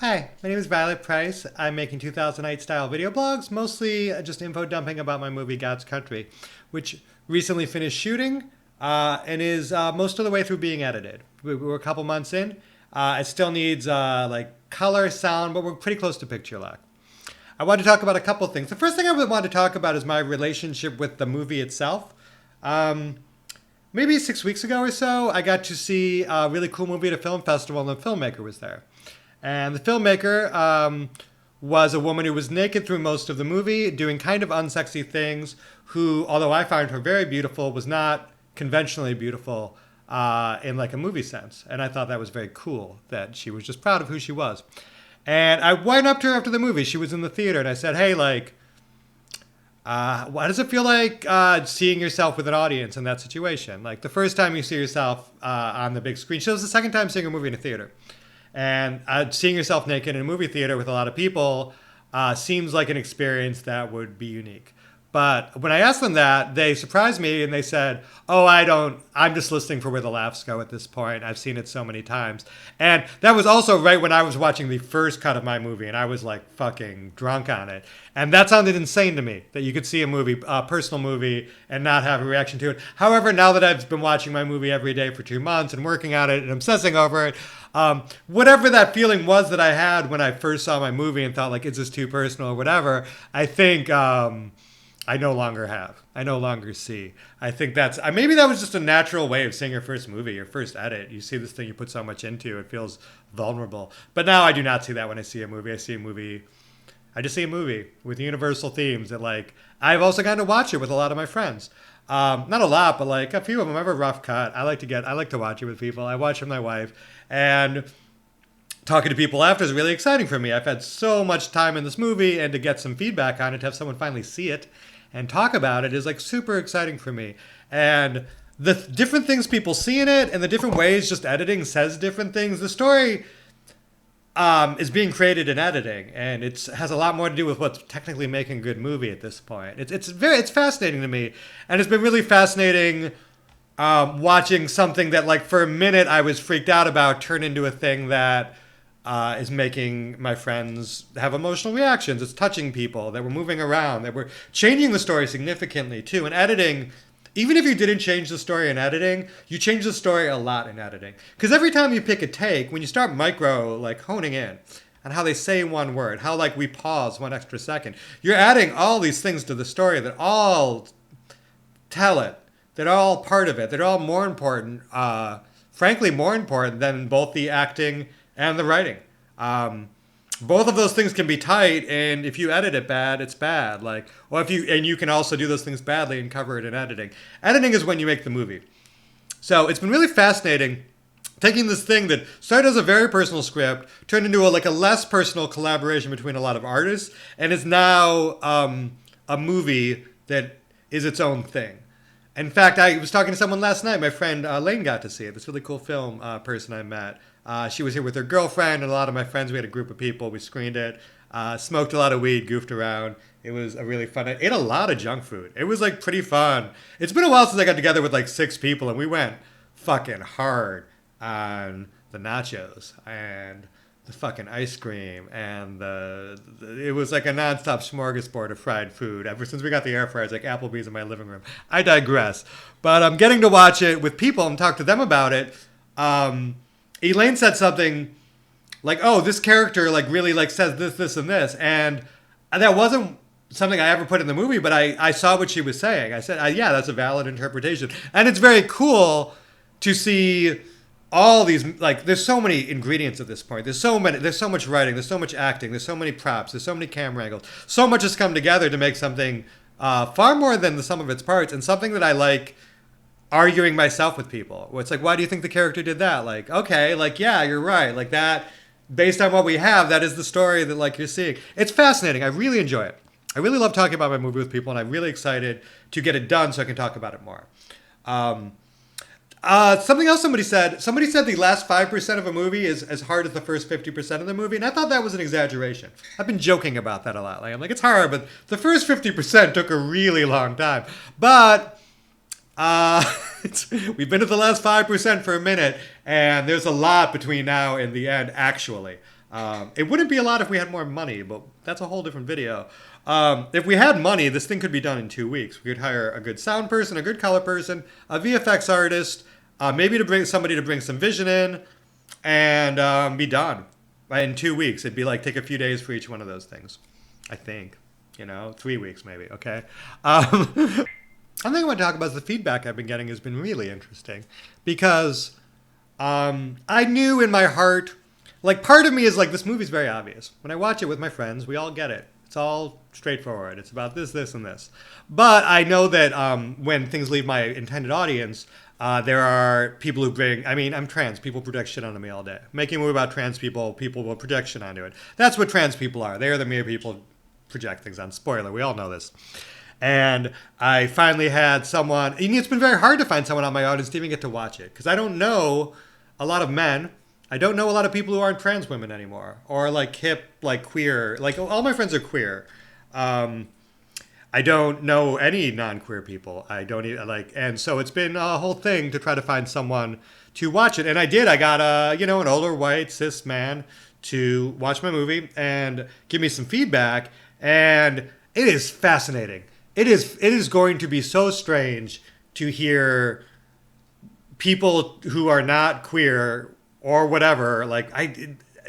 Hi, my name is Violet Price. I'm making 2008 style video blogs, mostly just info dumping about my movie God's Country, which recently finished shooting and is most of the way through being edited. We're a couple months in. It still needs like color, sound, but we're pretty close to picture lock. I want to talk about a couple things. The first thing I would want to talk about is my relationship with the movie itself. Maybe 6 weeks ago or so, I got to see a really cool movie at a film festival, and the filmmaker was there. And the filmmaker was a woman who was naked through most of the movie, doing kind of unsexy things, who, although I found her very beautiful, was not conventionally beautiful in like a movie sense. And I thought that was very cool, that she was just proud of who she was. And I went up to her after the movie. She was in the theater, and I said, hey, like, why does it feel like seeing yourself with an audience in that situation? Like, the first time you see yourself on the big screen, so it was the second time seeing a movie in a theater. And seeing yourself naked in a movie theater with a lot of people seems like an experience that would be unique. But when I asked them that, they surprised me and they said, oh, I'm just listening for where the laughs go at this point. I've seen it so many times. And that was also right when I was watching the first cut of my movie and I was like fucking drunk on it. And that sounded insane to me, that you could see a movie, a personal movie, and not have a reaction to it. However, now that I've been watching my movie every day for 2 months and working on it and obsessing over it, whatever that feeling was that I had when I first saw my movie and thought like, is this too personal or whatever, I think I no longer have. I no longer see. I think maybe that was just a natural way of seeing your first movie, your first edit. You see this thing you put so much into, it feels vulnerable. But now I do not see that when I see a movie. I just see a movie with universal themes that like, I've also gotten to watch it with a lot of my friends. Not a lot, but like a few of them. I have a rough cut. I like to watch it with people. I watch it with my wife, and talking to people after is really exciting for me. I've had so much time in this movie, and to get some feedback on it, to have someone finally see it and talk about it is like super exciting for me. And the different things people see in it and the different ways just editing says different things. The story is being created in editing, and it has a lot more to do with what's technically making a good movie at this point. It's fascinating to me, and it's been really fascinating watching something that like for a minute I was freaked out about turn into a thing that is making my friends have emotional reactions. It's touching people, that we're moving around, that we're changing the story significantly too. And editing, even if you didn't change the story in editing, you change the story a lot in editing. Because every time you pick a take, when you start like honing in on how they say one word, how like we pause 1 extra second, you're adding all these things to the story that all tell it, that are all part of it, that are all more important, frankly more important than both the acting and the writing. Both of those things can be tight, and if you edit it bad, it's bad. You can also do those things badly and cover it in editing. Editing is when you make the movie. So it's been really fascinating taking this thing that started as a very personal script, turned into a less personal collaboration between a lot of artists, and is now a movie that is its own thing. In fact, I was talking to someone last night. My friend Lane got to see it. This really cool film person I met. She was here with her girlfriend and a lot of my friends. We had a group of people. We screened it, smoked a lot of weed, goofed around. It was a really fun. I ate a lot of junk food. It was like pretty fun. It's been a while since I got together with like 6 people, and we went fucking hard on the nachos and the fucking ice cream, and it was like a nonstop smorgasbord of fried food. Ever since we got the air fryers, like Applebee's in my living room. I digress. But I'm getting to watch it with people and talk to them about it. Elaine said something like, oh, this character like really like says this, and this. And that wasn't something I ever put in the movie, but I saw what she was saying. I said, yeah, that's a valid interpretation. And it's very cool to see all these, like, there's so many ingredients at this point. There's so much writing, there's so much acting, there's so many props, there's so many camera angles. So much has come together to make something far more than the sum of its parts, and something that I like arguing myself with people. Where it's like, why do you think the character did that? Like, okay, like, yeah, you're right. Like that, based on what we have, that is the story that like you're seeing. It's fascinating. I really enjoy it. I really love talking about my movie with people, and I'm really excited to get it done so I can talk about it more. Something else somebody said the last 5% of a movie is as hard as the first 50% of the movie, and I thought that was an exaggeration. I've been joking about that a lot. Like, I'm like, it's hard, but the first 50% took a really long time. But Uh, we've been at the last 5% for a minute, and there's a lot between now and the end, actually. It wouldn't be a lot if we had more money, but that's a whole different video. If we had money, this thing could be done in 2 weeks. We could hire a good sound person, a good color person, a VFX artist, maybe to bring somebody to bring some vision in, and be done in 2 weeks. It'd be like take a few days for each one of those things, I think. 3 weeks maybe. Okay. One thing I want to talk about is the feedback I've been getting has been really interesting because I knew in my heart, like part of me is like, this movie's very obvious. When I watch it with my friends, we all get it. It's all straightforward. It's about this, this, and this. But I know that when things leave my intended audience, there are people who bring, I mean, I'm trans. People project shit onto me all day. Making a movie about trans people, people will project shit onto it. That's what trans people are. They are the mere people project things on. Spoiler, we all know this. And I finally had someone, and it's been very hard to find someone on my audience to even get to watch it. Because I don't know a lot of men. I don't know a lot of people who aren't trans women anymore. Or like hip, like queer. Like all my friends are queer. I don't know any non-queer people. I don't even and so it's been a whole thing to try to find someone to watch it. And I did. I got an older white cis man to watch my movie and give me some feedback. And it is fascinating. It is going to be so strange to hear people who are not queer or whatever,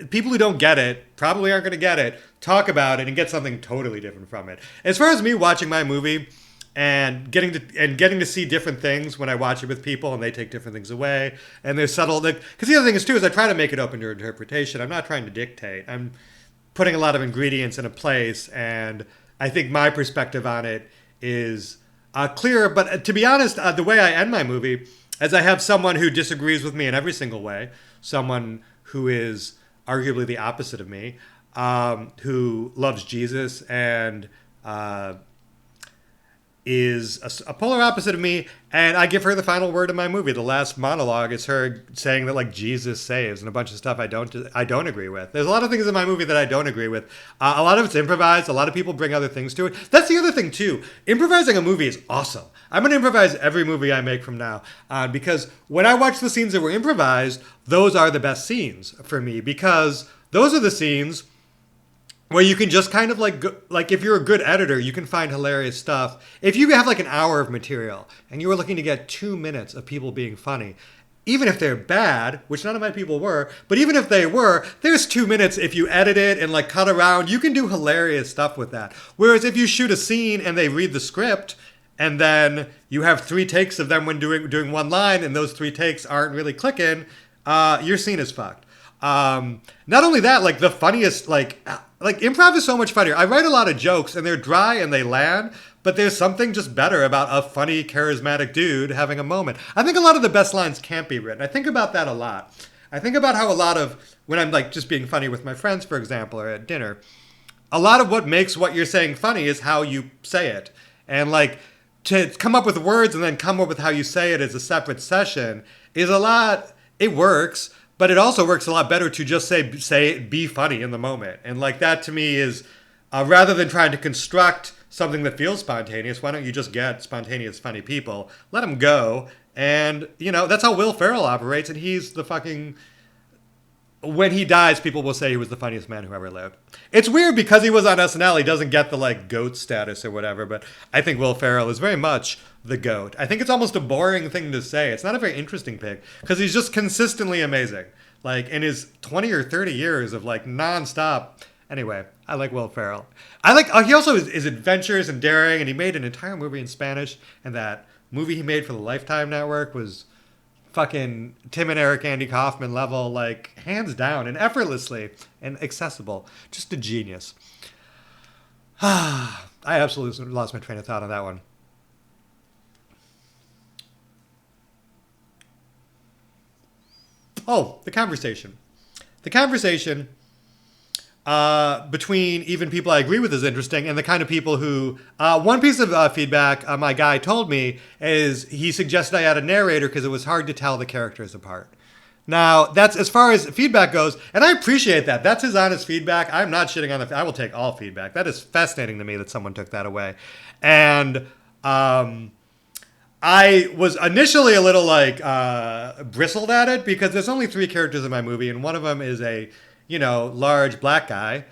people who don't get it, probably aren't going to get it, talk about it and get something totally different from it. As far as me watching my movie and getting to see different things when I watch it with people and they take different things away and they're subtle, because the other thing is too is I try to make it open to interpretation. I'm not trying to dictate. I'm putting a lot of ingredients in a place, and I think my perspective on it is clear. But to be honest, the way I end my movie is I have someone who disagrees with me in every single way, someone who is arguably the opposite of me, who loves Jesus and is a polar opposite of me, and I give her the final word in my movie. The last monologue is her saying that Jesus saves and a bunch of stuff I don't agree with. There's a lot of things in my movie that I don't agree with. A lot of it's improvised. A lot of people bring other things to it. That's the other thing too. Improvising a movie is awesome. I'm going to improvise every movie I make from now on, because when I watch the scenes that were improvised, those are the best scenes for me, because those are the scenes where you can just kind of if you're a good editor, you can find hilarious stuff. If you have an hour of material and you were looking to get 2 minutes of people being funny, even if they're bad, which none of my people were, but even if they were, there's 2 minutes. If you edit it and cut around, you can do hilarious stuff with that. Whereas if you shoot a scene and they read the script and then you have 3 takes of them when doing one line and those 3 takes aren't really clicking, your scene is fucked. Not only that, the funniest, improv is so much funnier. I write a lot of jokes and they're dry and they land, but there's something just better about a funny, charismatic dude having a moment. I think a lot of the best lines can't be written. I think about that a lot. I think about how a lot of, when I'm just being funny with my friends, for example, or at dinner, a lot of what makes what you're saying funny is how you say it. And to come up with words and then come up with how you say it as a separate session is a lot, it works. But it also works a lot better to just say be funny in the moment. And that to me is, rather than trying to construct something that feels spontaneous, why don't you just get spontaneous, funny people, let them go. And, that's how Will Ferrell operates. And he's the fucking, when he dies, people will say he was the funniest man who ever lived. It's weird because he was on SNL, he doesn't get the GOAT status or whatever. But I think Will Ferrell is very much the GOAT. I think it's almost a boring thing to say. It's not a very interesting pick because he's just consistently amazing. In his 20 or 30 years of nonstop. Anyway, I like Will Ferrell. He also is adventurous and daring, and he made an entire movie in Spanish, and that movie he made for the Lifetime Network was fucking Tim and Eric Andy Kaufman level, hands down and effortlessly and accessible. Just a genius. I absolutely lost my train of thought on that one. Oh, the conversation. The conversation between even people I agree with is interesting, and the kind of people who... one piece of feedback my guy told me is he suggested I add a narrator because it was hard to tell the characters apart. Now, that's as far as feedback goes, and I appreciate that. That's his honest feedback. I'm not shitting on I will take all feedback. That is fascinating to me that someone took that away. And... I was initially a little like bristled at it because there's only three characters in my movie, and one of them is a large black guy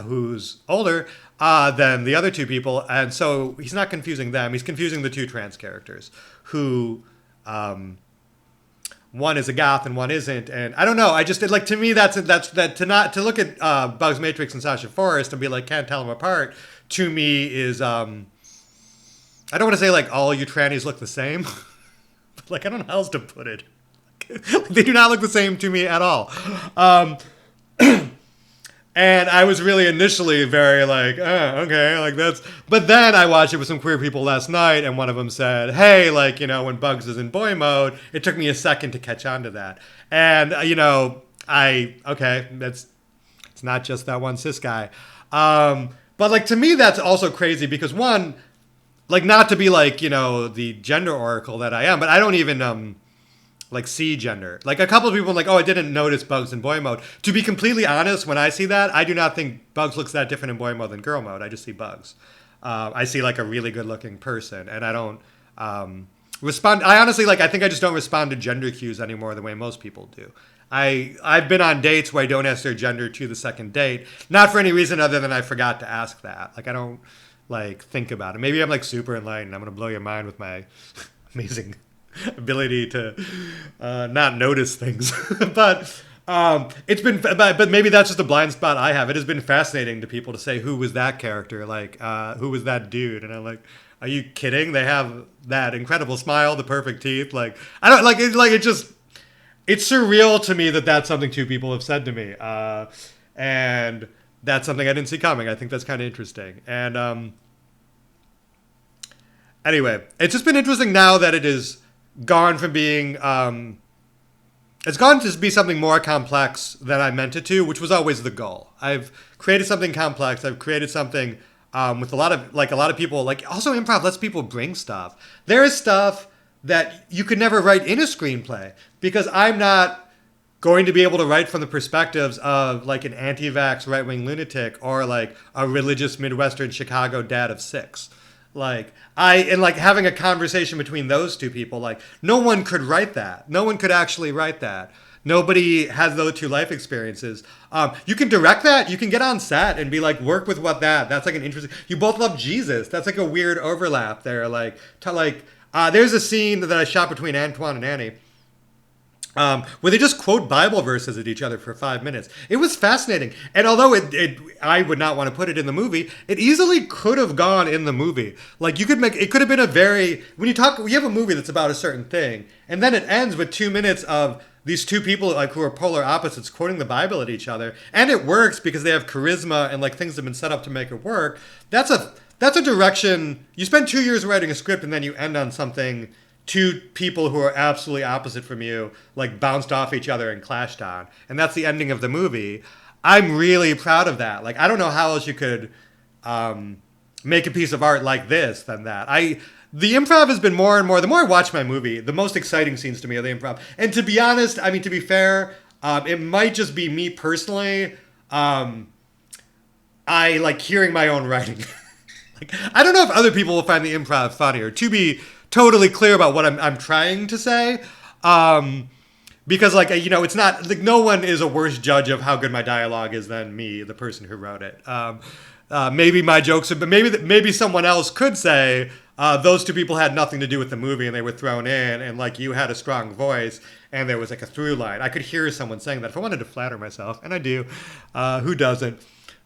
who's older than the other two people, and so he's not confusing them. He's confusing the two trans characters who. One is a goth and one isn't, and I don't know. I just like to me that's that to look at Bugs Matrix and Sasha Forrest and be like can't tell them apart. To me is I don't want to say like all you trannies look the same, but like I don't know how else to put it. They do not look the same to me at all. And I was really initially very like, okay, like that's. But then I watched it with some queer people last night, and one of them said, hey, like, when Bugs is in boy mode, it took me a second to catch on to that. And, it's not just that one cis guy. But like, to me, that's also crazy because one, like, not to be like, the gender oracle that I am, but I don't even, like see gender. Like a couple of people are like, oh, I didn't notice Bugs in boy mode. To be completely honest, when I see that, I do not think Bugs looks that different in boy mode than girl mode. I just see Bugs. I see like a really good looking person, and I don't respond. I honestly I think I just don't respond to gender cues anymore the way most people do. I've been on dates where I don't ask their gender to the second date, not for any reason other than I forgot to ask that. Like I don't like think about it. Maybe I'm like super enlightened. I'm gonna blow your mind with my amazing ability to not notice things. But it's been, but maybe that's just a blind spot I have. It has been fascinating to people to say, who was that character? Like, who was that dude? And I'm like, are you kidding? They have that incredible smile, the perfect teeth. Like, I don't like it. Like, it's surreal to me that that's something two people have said to me. And that's something I didn't see coming. I think that's kind of interesting. And anyway, it's just been interesting now that it is gone from being it's gone to be something more complex than I meant it to, which was always the goal. I've created something complex. I've created something with a lot of people. Like also improv lets people bring stuff. There is stuff that you could never write in a screenplay because I'm not going to be able to write from the perspectives of like an anti-vax right-wing lunatic or like a religious Midwestern Chicago dad of six. Like having a conversation between those two people, like no one could write that. No one could actually write that. Nobody has those two life experiences. You can direct that. You can get on set and be like, work with that's like an interesting. You both love Jesus. That's like a weird overlap there. There's a scene that I shot between Antoine and Annie. Where they just quote Bible verses at each other for 5 minutes. It was fascinating. And although I would not want to put it in the movie, it easily could have gone in the movie. Like it could have been when you have a movie that's about a certain thing, and then it ends with 2 minutes of these two people like who are polar opposites quoting the Bible at each other, and it works because they have charisma and like things have been set up to make it work. That's a direction. You spend 2 years writing a script and then you end on something two people who are absolutely opposite from you, like bounced off each other and clashed on. And that's the ending of the movie. I'm really proud of that. Like, I don't know how else you could make a piece of art like this than that. The improv has been more and more, the more I watch my movie, the most exciting scenes to me are the improv. And to be honest, I mean, to be fair, it might just be me personally. I like hearing my own writing. Like, I don't know if other people will find the improv funnier. To be totally clear about what I'm trying to say, because it's not like no one is a worse judge of how good my dialogue is than me, the person who wrote it. Maybe my jokes, but maybe someone else could say those two people had nothing to do with the movie and they were thrown in, and like you had a strong voice and there was like a through line. I could hear someone saying that if I wanted to flatter myself, and I do. Who doesn't?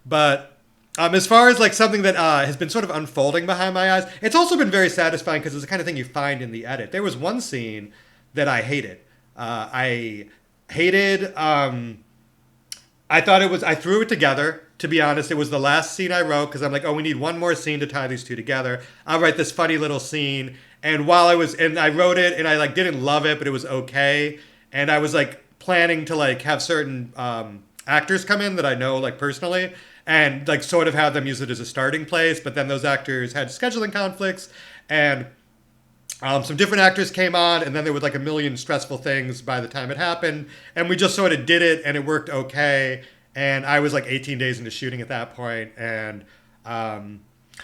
But as far as like something that has been sort of unfolding behind my eyes, it's also been very satisfying because it's the kind of thing you find in the edit. There was one scene that I hated. I threw it together. To be honest, it was the last scene I wrote because I'm like, oh, we need one more scene to tie these two together. I'll write this funny little scene. And I wrote it and I like didn't love it, but it was okay. And I was like planning to like have certain actors come in that I know like personally, and like sort of have them use it as a starting place. But then those actors had scheduling conflicts, and some different actors came on, and then there was like a million stressful things by the time it happened. And we just sort of did it, and it worked okay. And I was like 18 days into shooting at that point, and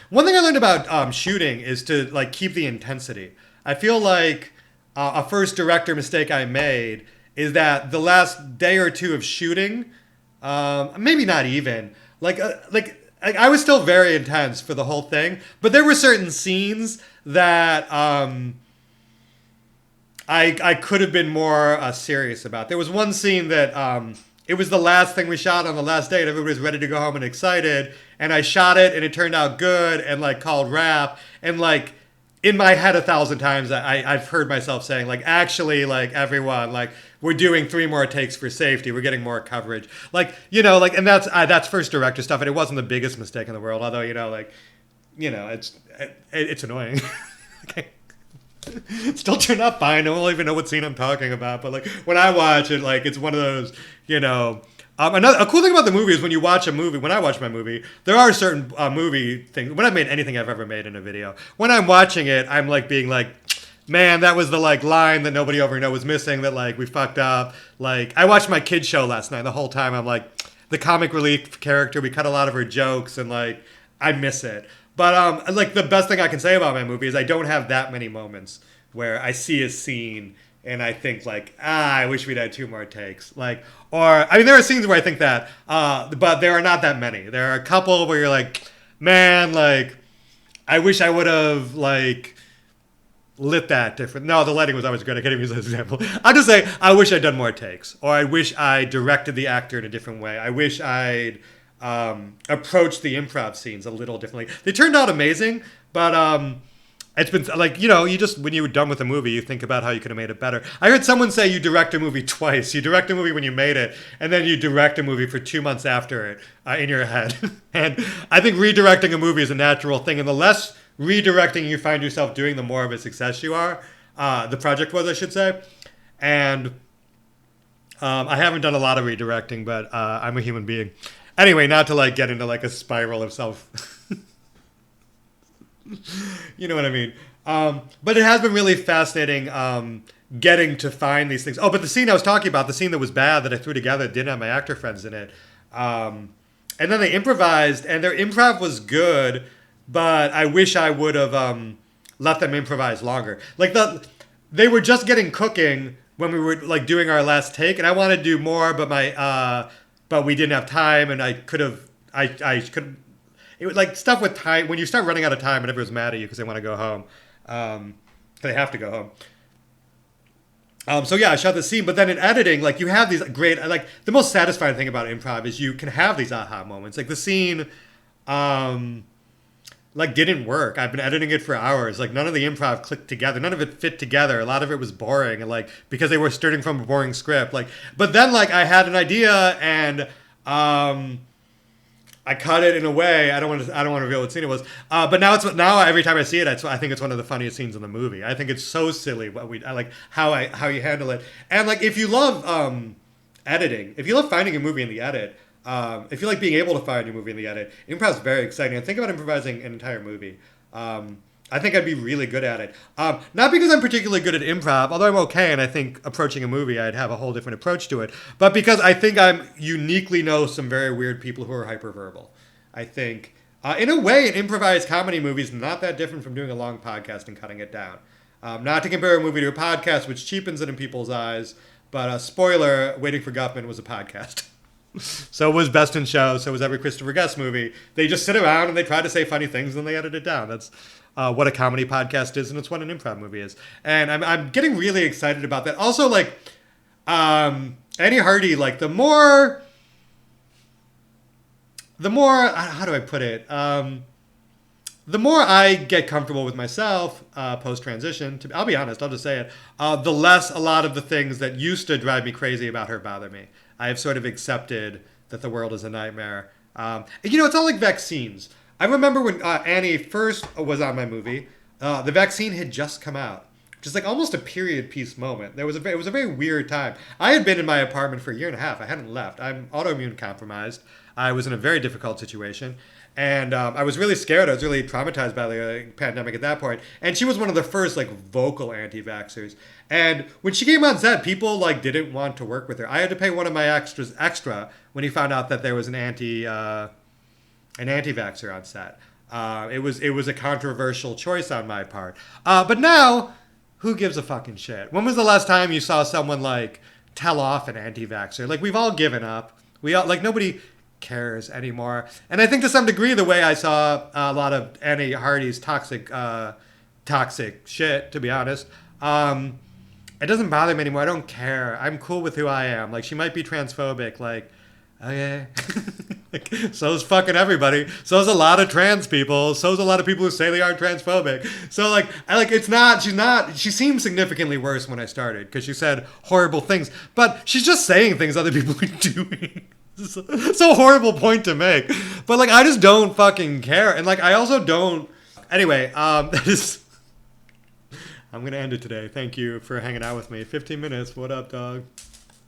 One thing I learned about shooting is to like keep the intensity. I feel like a first director mistake I made is that the last day or two of shooting, maybe not even I was still very intense for the whole thing, but there were certain scenes that I could have been more serious about. There was one scene that it was the last thing we shot on the last day, and everybody was ready to go home and excited. And I shot it, and it turned out good, and like called rap, and like in my head 1,000 times, I've heard myself saying like, actually, like everyone, like we're doing 3 more takes for safety. We're getting more coverage, like like, and that's first director stuff, and it wasn't the biggest mistake in the world, although it's annoying. Okay. Still turned out fine. I don't even know what scene I'm talking about, but like when I watch it, like it's one of those, a cool thing about the movie is when you watch a movie. When I watch my movie, there are certain movie things. When I've made anything I've ever made in a video, when I'm watching it, I'm like being like, man, that was the like line that nobody over was missing. That like we fucked up. Like I watched my kid show last night. The whole time I'm like, the comic relief character. We cut a lot of her jokes, and like I miss it. But like the best thing I can say about my movie is I don't have that many moments where I see a scene and I think like, I wish we'd had 2 more takes. Like, or I mean, there are scenes where I think that, but there are not that many. There are a couple where you're like, man, like, I wish I would have like lit that different. No, the lighting was always good. I can't even use that example. I'll just say I wish I'd done more takes, or I wish I directed the actor in a different way. I wish I'd approached the improv scenes a little differently. They turned out amazing, but it's been like, you just, when you were done with a movie, you think about how you could have made it better. I heard someone say you direct a movie twice. You direct a movie when you made it, and then you direct a movie for 2 months after it in your head. And I think redirecting a movie is a natural thing, and the less redirecting you find yourself doing, the more of a success you are. The project was, I should say. And I haven't done a lot of redirecting, but I'm a human being. Anyway, not to like get into like a spiral of self. You know what I mean? But it has been really fascinating getting to find these things. Oh, but the scene I was talking about, the scene that was bad that I threw together, didn't have my actor friends in it. And then they improvised, and their improv was good, but I wish I would have let them improvise longer. Like they were just getting cooking when we were like doing our last take, and I wanted to do more, but we didn't have time, and I could have. It was like stuff with time. When you start running out of time and everyone's mad at you because they want to go home, they have to go home. So yeah, I shot the scene, but then in editing, like you have these great, like the most satisfying thing about improv is you can have these aha moments. Like the scene, like didn't work. I've been editing it for hours. Like none of the improv clicked together. None of it fit together. A lot of it was boring, and like because they were starting from a boring script. Like, but then like I had an idea and. I cut it in a way. I don't want to reveal what scene it was. But now every time I see it, I think it's one of the funniest scenes in the movie. I think it's so silly I like how you handle it. And like if you love editing, if you love finding a movie in the edit, if you like being able to find your movie in the edit, improv is very exciting. And think about improvising an entire movie. I think I'd be really good at it. Not because I'm particularly good at improv, although I'm okay, and I think approaching a movie, I'd have a whole different approach to it. But because I think I uniquely know some very weird people who are hyperverbal. I think, in a way, an improvised comedy movie is not that different from doing a long podcast and cutting it down. Not to compare a movie to a podcast, which cheapens it in people's eyes, but spoiler, Waiting for Guffman was a podcast. So was Best in Show, so was every Christopher Guest movie. They just sit around and they try to say funny things and then they edit it down. That's what a comedy podcast is, and it's what an improv movie is. And I'm getting really excited about that. Also, like, Annie Hardy, like, the more, how do I put it? The more I get comfortable with myself post-transition, I'll be honest, I'll just say it, the less a lot of the things that used to drive me crazy about her bother me. I have sort of accepted that the world is a nightmare. It's not like vaccines. I remember when Annie first was on my movie, the vaccine had just come out. Just like almost a period piece moment. It was a very weird time. I had been in my apartment for a year and a half. I hadn't left. I'm autoimmune compromised. I was in a very difficult situation. And I was really scared. I was really traumatized by the pandemic at that point. And she was one of the first like vocal anti-vaxxers. And when she came on set, people like didn't want to work with her. I had to pay one of my extra when he found out that there was an anti-vaxxer on set. It was a controversial choice on my part. But now, who gives a fucking shit? When was the last time you saw someone like tell off an anti-vaxxer? Like we've all given up. We all like nobody cares anymore. And I think to some degree, the way I saw a lot of Annie Hardy's toxic shit, to be honest. It doesn't bother me anymore. I don't care. I'm cool with who I am. Like she might be transphobic. Like, okay. Like, so's fucking everybody. So's a lot of trans people. So's a lot of people who say they aren't transphobic. So like, she's not, she seemed significantly worse when I started because she said horrible things, but she's just saying things other people are doing. It's a horrible point to make. But like, I just don't fucking care. And like, I also don't, anyway, that is, I'm going to end it today. Thank you for hanging out with me. 15 minutes. What up, dog?